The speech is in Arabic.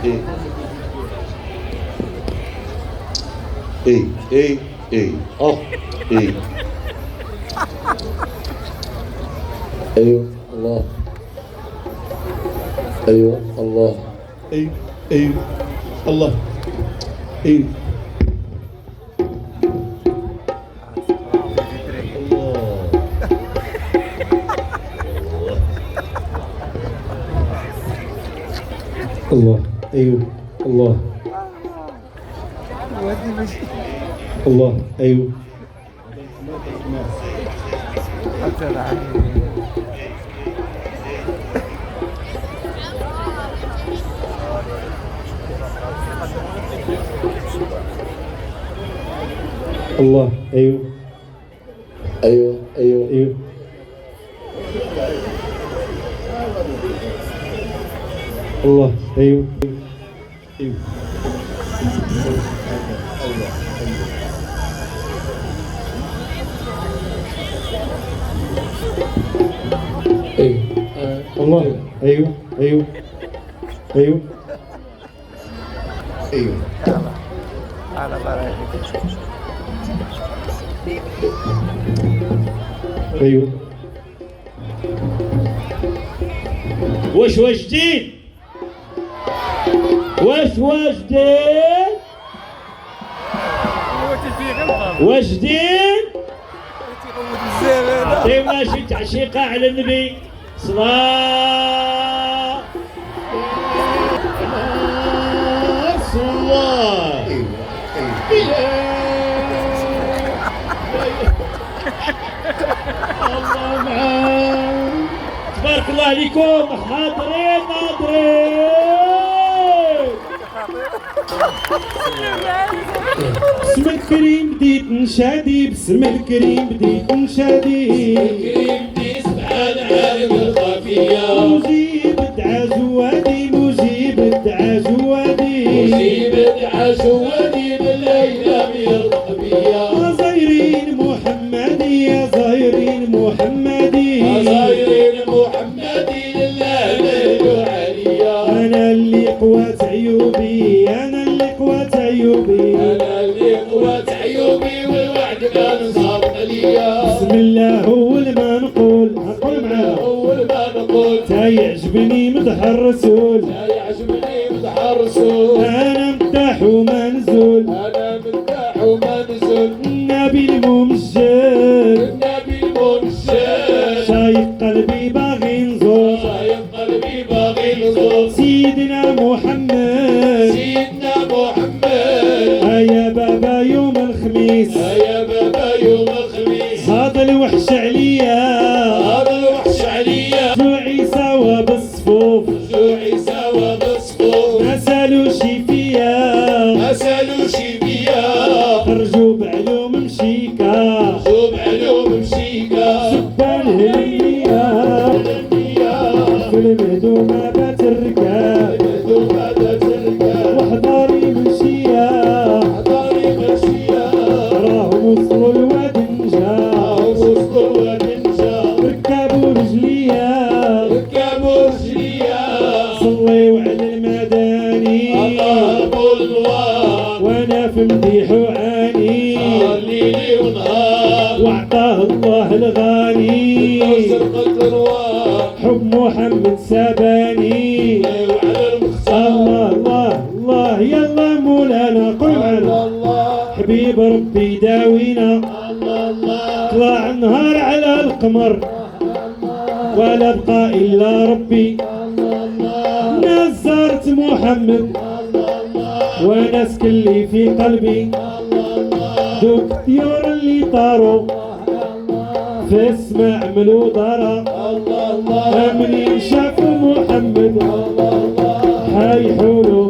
ايه ايه ايه ايه اه ايه ايوه الله، ايوه الله، ايه ايه الله ايه الله، ايوه الله، الله، ايوه الله، ايوه ايوه ايوه ايوه الله، ايوه ايوه ايوه الله، ايوه ايوه ايوه ايوه على بركة. ايوه واش جديد؟ واش جديد؟ واش جديد؟ عطيونا شي تعشيقة على النبي صلاة رسول الله. الله معاك، تبارك الله عليكم حاضرين ناظرين. بسم الكريم بديت نشادي، بسم الكريم بديت نشادي، سبحان عالم الخفية، مجيب دعا جوادي، مجيب دعا جوادي، مجيب دعا جوادي بالليلة بيرضى بيا. زايرين محمدي، يا زايرين محمدي، زايرين محمدي لله ليلو عليا. أنا اللي قوات عيوبي، أنا اللي قوات عيوبي، أنا اللي قوات عيوبي والوعد كان صار عليا. بسم الله أول ما نقول معاه، أول ما نقول تا يعجبني مدح الرسول، لا يعجبني مدح الرسول. أنا مداح وما نزول، أنا مداح وما نزل النبي الممجد، النبي المنشد. شايق قلبي باغي نزور، صايم قلبي باغي نزور سيدنا محمد، سيدنا محمد. هيا بابا يوم الخميس، يا بابا يوم الخميس هذا الوحش عليا، هذا الوحش عليا. جوعي سوا بالصفوف، جوعي سوا بالصفوف ما سالوش فيا، ما سالوش بيا. خرجوا بعلوم مشيكا، شوف علوم مشيكا سبان هلمية، في المهدومة بات الركاب، وحضاري مشية، حضاري مشيا. راهم وصلوا الواد نجا، وسط الواد نجا ركبوا رجليا، ركبوا رجليا. صليوا على المداني، الله بالنوار وانا في مديح وعاني، ليلي ونهار واعطاه الله الغالي، وسرقت الانوار. حب محمد ساباني، وعلى المختار الله الله الله يلا مولانا قل معنا، الله حبيب ربي داوينا، الله الله طلع نهار على القمر ولا بقى الا ربي، ناس زارت محمد وناس كلي في قلبي، دوك الطيور اللي طاروا في السماء عملوا دارا، منين شافوا محمد حيحولوا